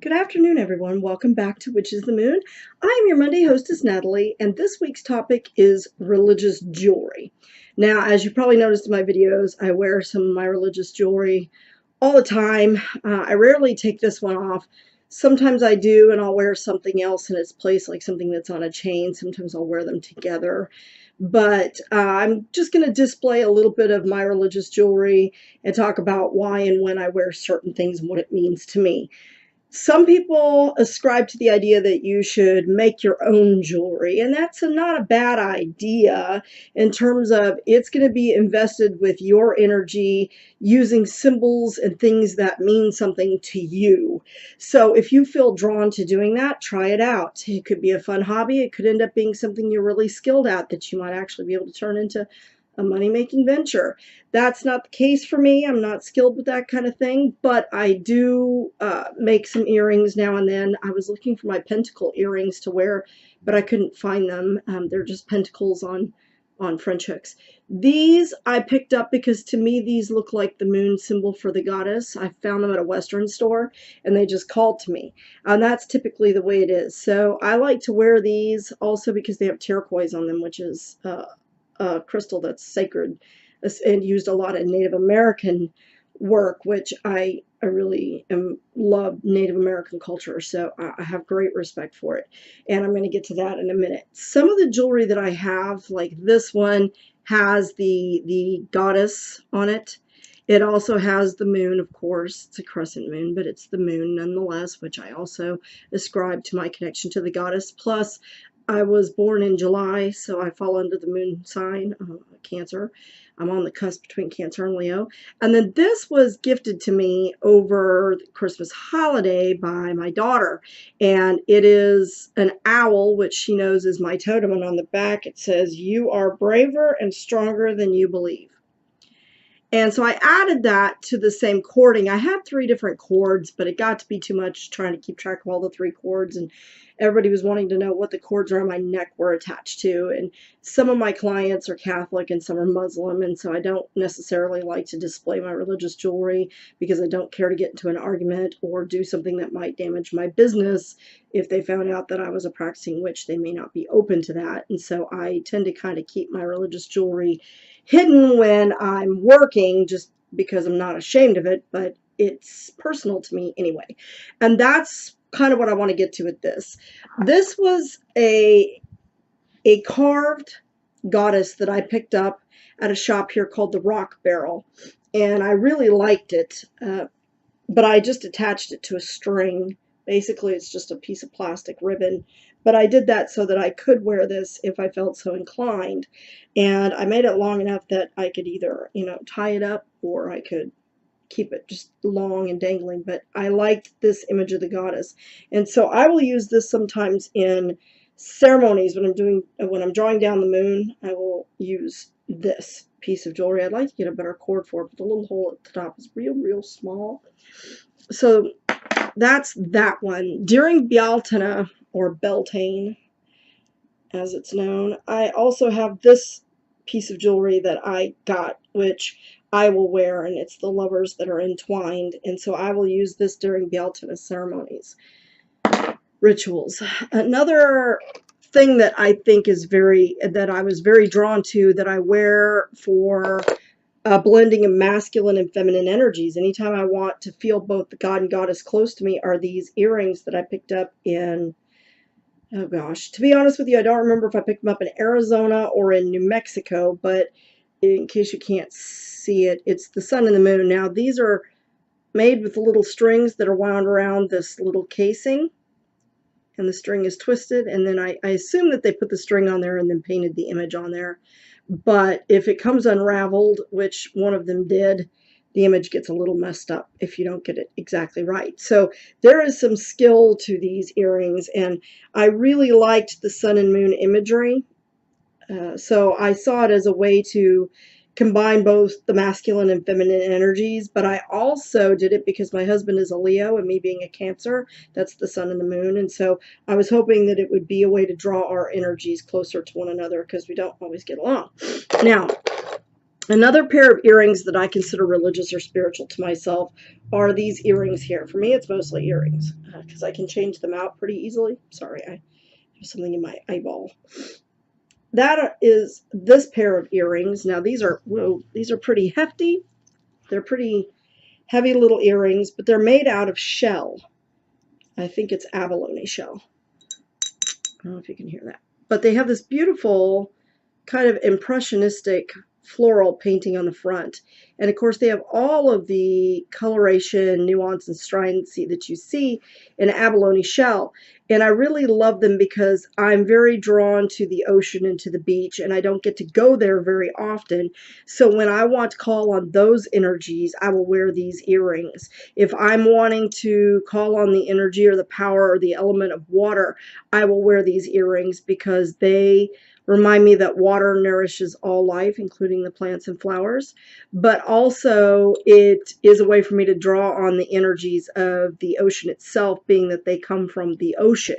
Good afternoon, everyone. Welcome back to Which is the Moon. I am your Monday hostess, Natalie, and this week's topic is religious jewelry. Now, as you probably noticed in my videos, I wear some of my religious jewelry all the time. I rarely take this one off. Sometimes I do, and I'll wear something else in its place, like something that's on a chain. Sometimes I'll wear them together. But I'm just going to display a little bit of my religious jewelry and talk about why and when I wear certain things and what it means to me. Some people ascribe to the idea that you should make your own jewelry, and that's not a bad idea in terms of it's going to be invested with your energy using symbols and things that mean something to you. So if you feel drawn to doing that, try it out. It could be a fun hobby. It could end up being something you're really skilled at that you might actually be able to turn into a money-making venture. That's not the case for me. I'm not skilled with that kind of thing, but I do make some earrings now and then. I was looking for my pentacle earrings to wear, but I couldn't find them. They're just pentacles on French hooks. These I picked up because to me these look like the moon symbol for the goddess. I found them at a Western store and they just called to me. And that's typically the way it is. So I like to wear these also because they have turquoise on them, which is crystal that's sacred and used a lot in Native American work, which I really love Native American culture, so I have great respect for it. And I'm going to get to that in a minute. Some of the jewelry that I have, like this one, has the goddess on it. It also has the moon, of course. It's a crescent moon, but it's the moon nonetheless, which I also ascribe to my connection to the goddess. Plus, I was born in July, so I fall under the moon sign, Cancer. I'm on the cusp between Cancer and Leo. And then this was gifted to me over the Christmas holiday by my daughter. And it is an owl, which she knows is my totem. And on the back it says, "You are braver and stronger than you believe." And so I added that to the same cording. I had 3 different cords, but it got to be too much trying to keep track of all the 3 cords, and everybody was wanting to know what the cords around my neck were attached to. And some of my clients are Catholic and some are Muslim, and so I don't necessarily like to display my religious jewelry because I don't care to get into an argument or do something that might damage my business. If they found out that I was a practicing witch, they may not be open to that. And so I tend to kind of keep my religious jewelry hidden when I'm working, just because I'm not ashamed of it, but it's personal to me anyway. And that's kind of what I want to get to with this. This was a carved goddess that I picked up at a shop here called the Rock Barrel, and I really liked it, but I just attached it to a string. Basically, it's just a piece of plastic ribbon, but I did that so that I could wear this if I felt so inclined. And I made it long enough that I could either, tie it up or I could keep it just long and dangling. But I liked this image of the goddess. And so I will use this sometimes in ceremonies when I'm drawing down the moon. I will use this piece of jewelry. I'd like to get a better cord for it, but the little hole at the top is real small. So that's that one. During Bealtaine, or Beltane, as it's known, I also have this piece of jewelry that I got, which I will wear, and it's the lovers that are entwined, and so I will use this during Bealtaine ceremonies, rituals. Another thing that I think is that I was very drawn to, that I wear for blending of masculine and feminine energies. Anytime I want to feel both the god and goddess close to me, are these earrings that I picked up in, oh gosh, to be honest with you, I don't remember if I picked them up in Arizona or in New Mexico, but in case you can't see it, it's the sun and the moon. Now, these are made with little strings that are wound around this little casing, and the string is twisted, and then I assume that they put the string on there and then painted the image on there. But if it comes unraveled, which one of them did, the image gets a little messed up if you don't get it exactly right. So there is some skill to these earrings, and I really liked the sun and moon imagery. So I saw it as a way to combine both the masculine and feminine energies, but I also did it because my husband is a Leo and me being a Cancer, that's the sun and the moon, and so I was hoping that it would be a way to draw our energies closer to one another because we don't always get along. Now, Another pair of earrings that I consider religious or spiritual to myself are these earrings here. For me, it's mostly earrings because I can change them out pretty easily. Sorry, I have something in my eyeball. That is this pair of earrings. Now these are pretty hefty. They're pretty heavy little earrings, but they're made out of shell. I think it's abalone shell. I don't know if you can hear that. But they have this beautiful kind of impressionistic floral painting on the front. And of course they have all of the coloration, nuance, and stridency that you see in abalone shell. And I really love them because I'm very drawn to the ocean and to the beach, and I don't get to go there very often. So when I want to call on those energies, I will wear these earrings. If I'm wanting to call on the energy or the power or the element of water, I will wear these earrings because they remind me that water nourishes all life, including the plants and flowers, but also it is a way for me to draw on the energies of the ocean itself, being that they come from the ocean.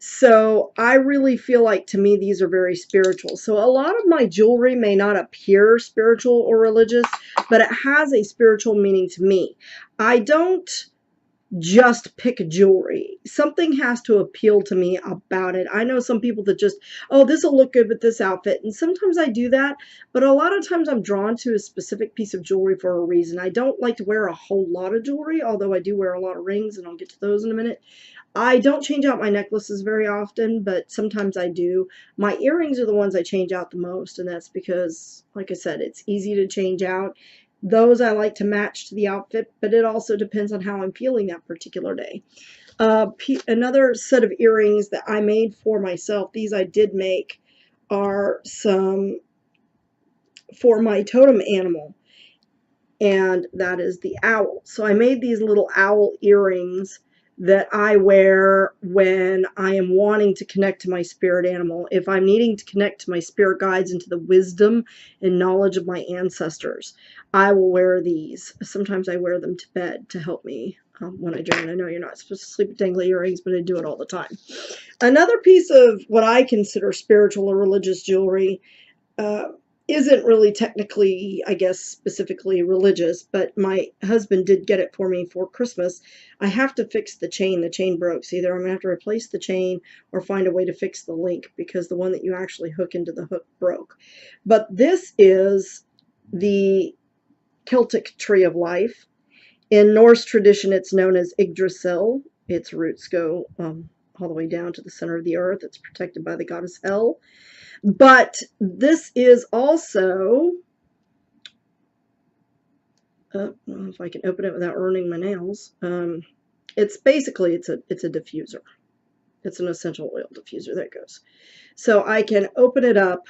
So I really feel like, to me, these are very spiritual. So a lot of my jewelry may not appear spiritual or religious, but it has a spiritual meaning to me. I don't just pick jewelry. Something has to appeal to me about it. I know some people that just, oh, this will look good with this outfit. And sometimes I do that, but a lot of times I'm drawn to a specific piece of jewelry for a reason. I don't like to wear a whole lot of jewelry, although I do wear a lot of rings, and I'll get to those in a minute. I don't change out my necklaces very often, but sometimes I do. My earrings are the ones I change out the most, and that's because, like I said, it's easy to change out. Those I like to match to the outfit, but it also depends on how I'm feeling that particular day. Another set of earrings that I made for myself, these I did make, are some for my totem animal, and that is the owl. So I made these little owl earrings that I wear when I am wanting to connect to my spirit animal. If I'm needing to connect to my spirit guides and to the wisdom and knowledge of my ancestors, I will wear these. Sometimes I wear them to bed to help me when I dream. I know you're not supposed to sleep with dangly earrings, but I do it all the time. Another piece of what I consider spiritual or religious jewelry isn't really technically, I guess, specifically religious, but my husband did get it for me for Christmas. I have to fix the chain. The chain broke. So either I'm going to have to replace the chain or find a way to fix the link, because the one that you actually hook into the hook broke. But this is the Celtic tree of life. In Norse tradition, it's known as Yggdrasil. Its roots go all the way down to the center of the earth. It's protected by the goddess Hel. But this is also, I don't know if I can open it without ruining my nails. It's basically, it's a diffuser. It's an essential oil diffuser. There it goes. So I can open it up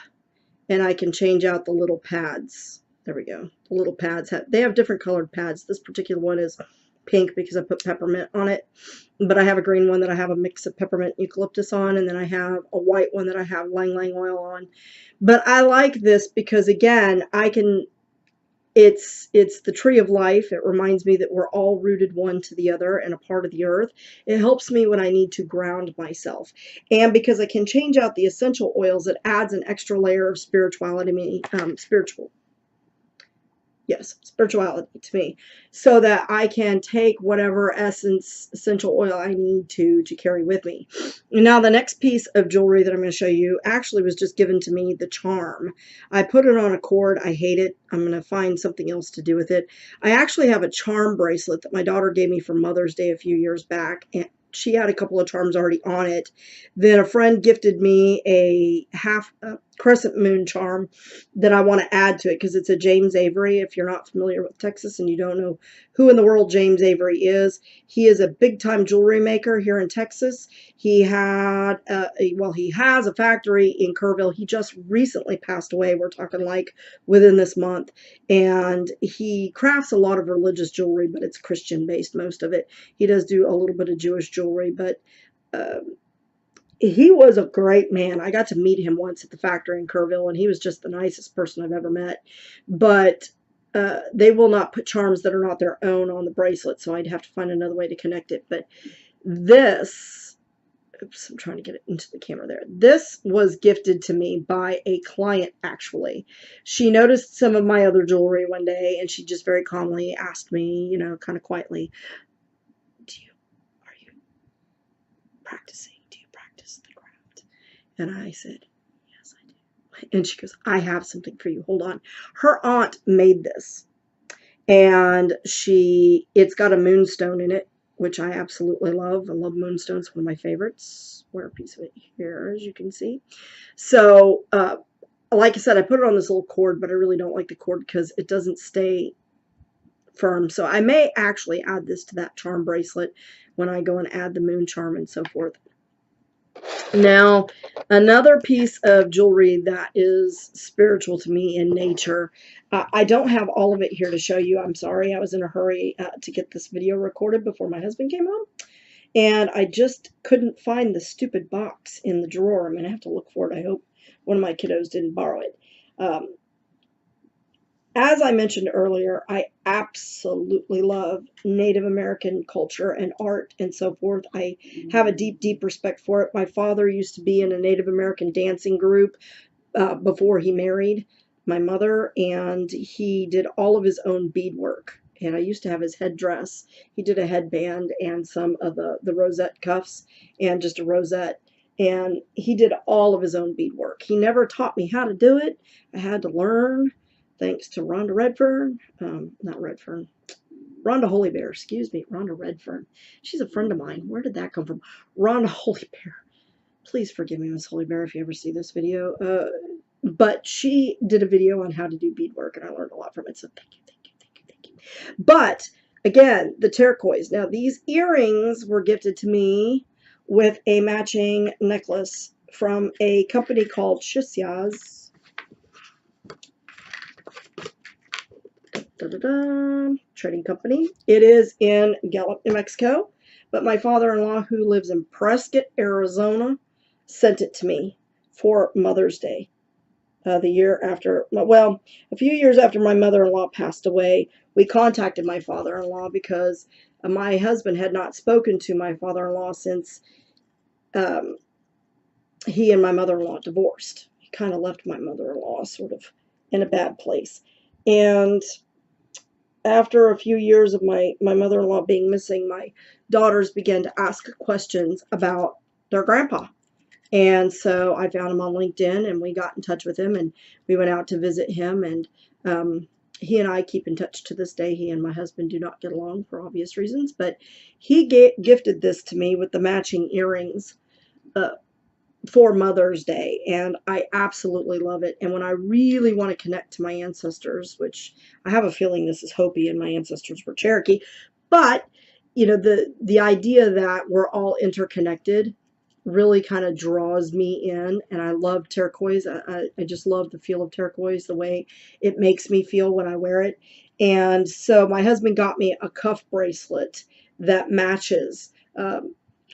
and I can change out the little pads. There we go. The little pads they have different colored pads. This particular one is pink because I put peppermint on it, but I have a green one that I have a mix of peppermint and eucalyptus on, and then I have a white one that I have ylang ylang oil on. But I like this because, again, I can, it's the tree of life. It reminds me that we're all rooted one to the other and a part of the earth. It helps me when I need to ground myself, and because I can change out the essential oils, it adds an extra layer of spirituality to me, so that I can take whatever essential oil I need to carry with me. Now, the next piece of jewelry that I'm going to show you actually was just given to me, the charm. I put it on a cord. I hate it. I'm going to find something else to do with it. I actually have a charm bracelet that my daughter gave me for Mother's Day a few years back, and she had a couple of charms already on it. Then a friend gifted me a crescent moon charm that I want to add to it because it's a James Avery. If you're not familiar with Texas and you don't know who in the world James Avery is, he is a big-time jewelry maker here in Texas. He had, he has a factory in Kerrville. He just recently passed away. We're talking like within this month. And he crafts a lot of religious jewelry, but it's Christian-based, most of it. He does do a little bit of Jewish jewelry, but he was a great man. I got to meet him once at the factory in Kerrville, and he was just the nicest person I've ever met. But they will not put charms that are not their own on the bracelet, so I'd have to find another way to connect it. But this oops, I'm trying to get it into the camera there. This was gifted to me by a client, actually. She noticed some of my other jewelry one day, and she just very calmly asked me, you know, kind of quietly, are you practicing? Do you practice the craft? And I said, yes, I do. And she goes, I have something for you. Hold on. Her aunt made this, and it's got a moonstone in it, which I absolutely love. I love moonstones, one of my favorites. Wear a piece of it here, as you can see. So, like I said, I put it on this little cord, but I really don't like the cord because it doesn't stay firm. So I may actually add this to that charm bracelet when I go and add the moon charm and so forth. Now, another piece of jewelry that is spiritual to me in nature, I don't have all of it here to show you. I'm sorry, I was in a hurry to get this video recorded before my husband came home, and I just couldn't find the stupid box in the drawer. I'm going to have to look for it. I hope one of my kiddos didn't borrow it. As I mentioned earlier, I absolutely love Native American culture and art and so forth. I have a deep, deep respect for it. My father used to be in a Native American dancing group before he married my mother, and he did all of his own beadwork. And I used to have his headdress. He did a headband and some of the rosette cuffs and just a rosette. And he did all of his own beadwork. He never taught me how to do it. I had to learn. Thanks to Rhonda Redfern, not Redfern, Rhonda Holybear, excuse me, Rhonda Redfern. She's a friend of mine. Where did that come from? Rhonda Holybear. Please forgive me, Miss Holybear, if you ever see this video. But she did a video on how to do beadwork, and I learned a lot from it. So thank you, thank you, thank you, thank you. But again, the turquoise. Now, these earrings were gifted to me with a matching necklace from a company called SUZZANN. Trading company. It is in Gallup, New Mexico, but my father-in-law, who lives in Prescott, Arizona, sent it to me for Mother's Day. The year after, well, a few years after my mother-in-law passed away, we contacted my father-in-law because my husband had not spoken to my father-in-law since he and my mother-in-law divorced. He kind of left my mother-in-law sort of in a bad place. And after a few years of my mother-in-law being missing, my daughters began to ask questions about their grandpa. And so I found him on LinkedIn, and we got in touch with him, and we went out to visit him. And he and I keep in touch to this day. He and my husband do not get along for obvious reasons, but he gifted this to me with the matching earrings for Mother's Day, and I absolutely love it. And when I really want to connect to my ancestors, which I have a feeling this is Hopi and my ancestors were Cherokee, but you know, the idea that we're all interconnected really kind of draws me in, and I love turquoise. I just love the feel of turquoise, the way it makes me feel when I wear it. And so my husband got me a cuff bracelet that matches.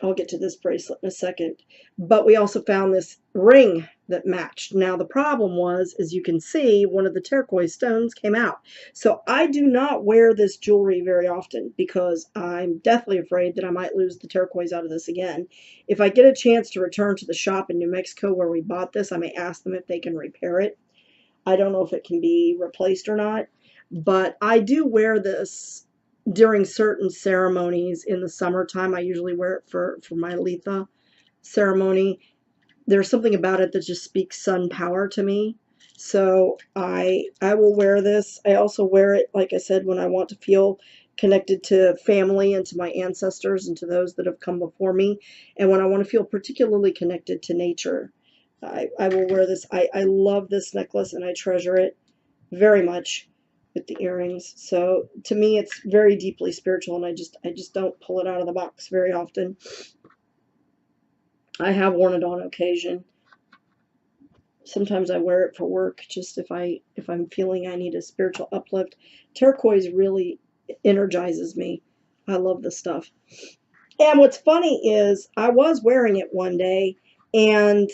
I'll get to this bracelet in a second. But we also found this ring that matched. Now the problem was, as you can see, one of the turquoise stones came out. So I do not wear this jewelry very often because I'm deathly afraid that I might lose the turquoise out of this again. If I get a chance to return to the shop in New Mexico where we bought this, I may ask them if they can repair it. I don't know if it can be replaced or not, but I do wear this during certain ceremonies in the summertime. I usually wear it for my Letha ceremony. There's something about it that just speaks sun power to me. So I will wear this. I also wear it, like I said, when I want to feel connected to family and to my ancestors and to those that have come before me. And when I want to feel particularly connected to nature, I will wear this. I love this necklace, and I treasure it very much with the earrings. So to me, it's very deeply spiritual, and I just don't pull it out of the box very often. I have worn it on occasion. Sometimes I wear it for work, just if I'm feeling I need a spiritual uplift. Turquoise really energizes me. I love this stuff. And what's funny is I was wearing it one day, and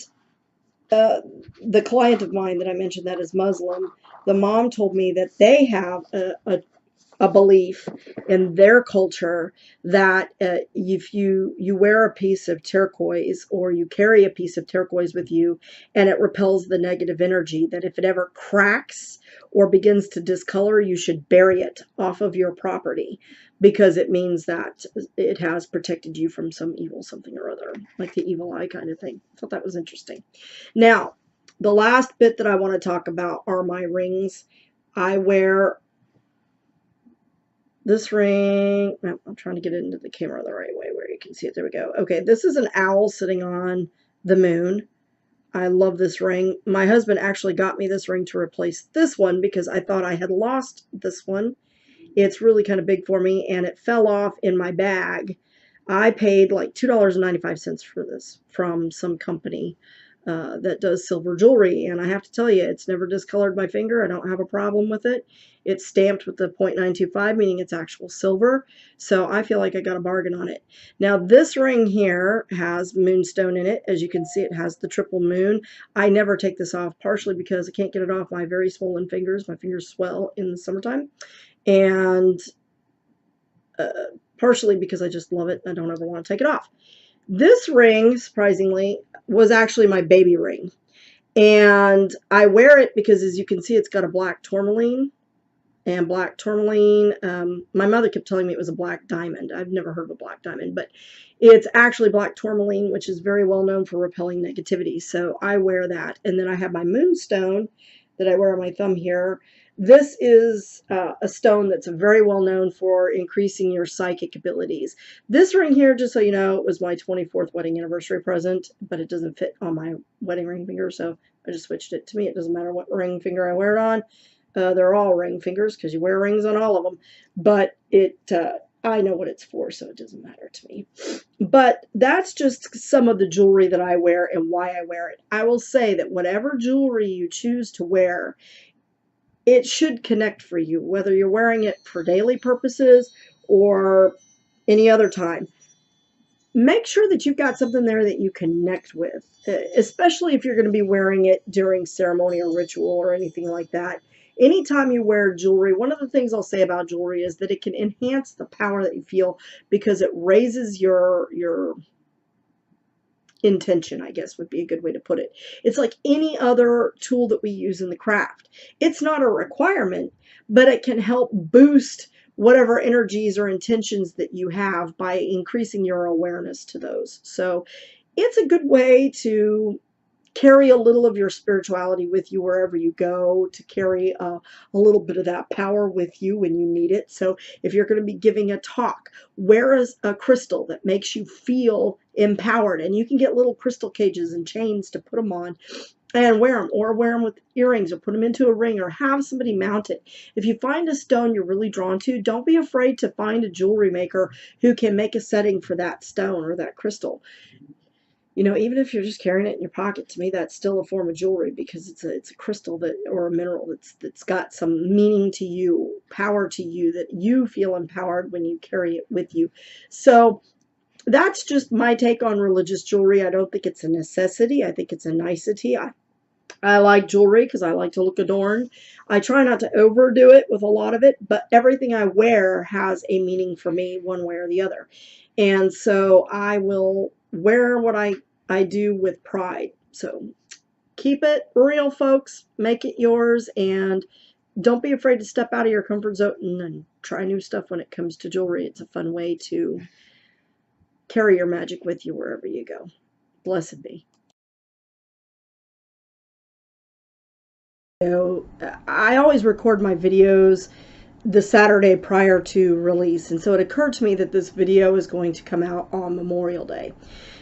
the client of mine that I mentioned that is Muslim, the mom told me that they have a a belief in their culture that if you wear a piece of turquoise, or you carry a piece of turquoise with you, and it repels the negative energy, that if it ever cracks or begins to discolor, you should bury it off of your property, because it means that it has protected you from some evil something or other, like the evil eye kind of thing. I thought that was interesting. Now, the last bit that I want to talk about are my rings. I wear this ring. I'm trying to get it into the camera the right way where you can see it. There we go. Okay, this is an owl sitting on the moon. I love this ring. My husband actually got me this ring to replace this one because I thought I had lost this one. It's really kind of big for me, and it fell off in my bag. I paid like $2.95 for this from some company that does silver jewelry, and I have to tell you, it's never discolored my finger. I don't have a problem with it. It's stamped with the 0.925, meaning it's actual silver, so I feel like I got a bargain on it. Now, this ring here has moonstone in it. As you can see, it has the triple moon. I never take this off, partially because I can't get it off my very swollen fingers. My fingers swell in the summertime, and partially because I just love it and I don't ever want to take it off. This ring, surprisingly, was actually my baby ring. And I wear it because, as you can see, it's got a black tourmaline. And black tourmaline, my mother kept telling me it was a black diamond. I've never heard of a black diamond, but it's actually black tourmaline, which is very well known for repelling negativity. So I wear that. And then I have my moonstone that I wear on my thumb here. This is a stone that's very well known for increasing your psychic abilities. This ring here, just so you know, it was my 24th wedding anniversary present, but it doesn't fit on my wedding ring finger, so I just switched it. To me, it doesn't matter what ring finger I wear it on. They're all ring fingers because you wear rings on all of them, but I know what it's for, so it doesn't matter to me. But that's just some of the jewelry that I wear and why I wear it. I will say that whatever jewelry you choose to wear, it should connect for you, whether you're wearing it for daily purposes or any other time. Make sure that you've got something there that you connect with, especially if you're going to be wearing it during ceremony or ritual or anything like that. Anytime you wear jewelry, one of the things I'll say about jewelry is that it can enhance the power that you feel because it raises your intention, I guess would be a good way to put it. It's like any other tool that we use in the craft. It's not a requirement, but it can help boost whatever energies or intentions that you have by increasing your awareness to those. So it's a good way to carry a little of your spirituality with you wherever you go, to carry a little bit of that power with you when you need it. So if you're going to be giving a talk, wear a crystal that makes you feel empowered. And you can get little crystal cages and chains to put them on and wear them, or wear them with earrings, or put them into a ring, or have somebody mount it. If you find a stone you're really drawn to, don't be afraid to find a jewelry maker who can make a setting for that stone or that crystal. You know, even if you're just carrying it in your pocket, to me that's still a form of jewelry, because it's a crystal that, or a mineral that's got some meaning to you, power to you, that you feel empowered when you carry it with you. So that's just my take on religious jewelry. I don't think it's a necessity. I think it's a nicety. I like jewelry because I like to look adorned. I try not to overdo it with a lot of it, but everything I wear has a meaning for me one way or the other. And so I will wear what I do with pride. So keep it real, folks. Make it yours, and don't be afraid to step out of your comfort zone and try new stuff when it comes to jewelry. It's a fun way to carry your magic with you wherever you go. Blessed be. I always record my videos the Saturday prior to release, and so it occurred to me that this video is going to come out on Memorial Day.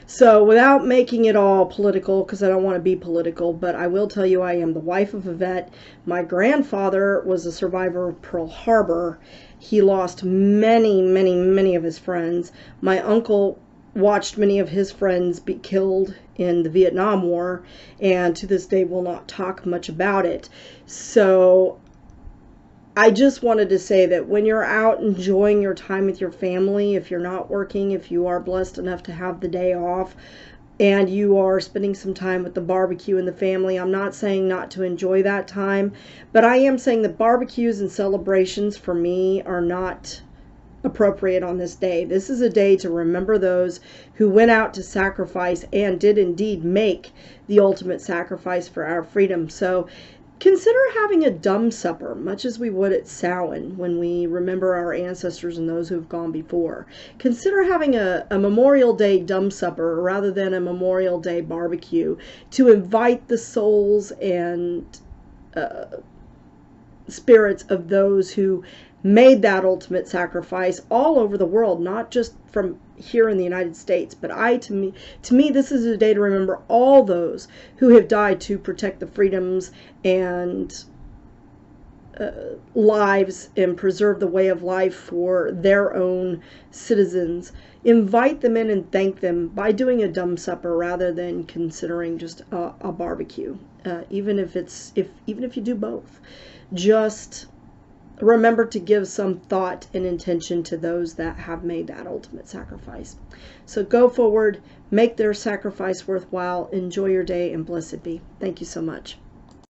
So without making it all political, because I don't want to be political, but I will tell you I am the wife of a vet. My grandfather was a survivor of Pearl Harbor. He lost many, many, many of his friends. My uncle watched many of his friends be killed in the Vietnam War, and to this day will not talk much about it. So I just wanted to say that when you're out enjoying your time with your family, if you're not working, if you are blessed enough to have the day off, and you are spending some time with the barbecue and the family. I'm not saying not to enjoy that time, but I am saying that barbecues and celebrations for me are not appropriate on this day. This is a day to remember those who went out to sacrifice and did indeed make the ultimate sacrifice for our freedom. So consider having a dumb supper, much as we would at Samhain when we remember our ancestors and those who have gone before. Consider having a Memorial Day dumb supper rather than a Memorial Day barbecue to invite the souls and spirits of those who made that ultimate sacrifice all over the world, not just from here in the United States, but to me, this is a day to remember all those who have died to protect the freedoms and lives and preserve the way of life for their own citizens. Invite them in and thank them by doing a dumb supper rather than considering just a barbecue. Even if you do both, just remember to give some thought and intention to those that have made that ultimate sacrifice. So go forward, make their sacrifice worthwhile, enjoy your day, and blessed be. Thank you so much.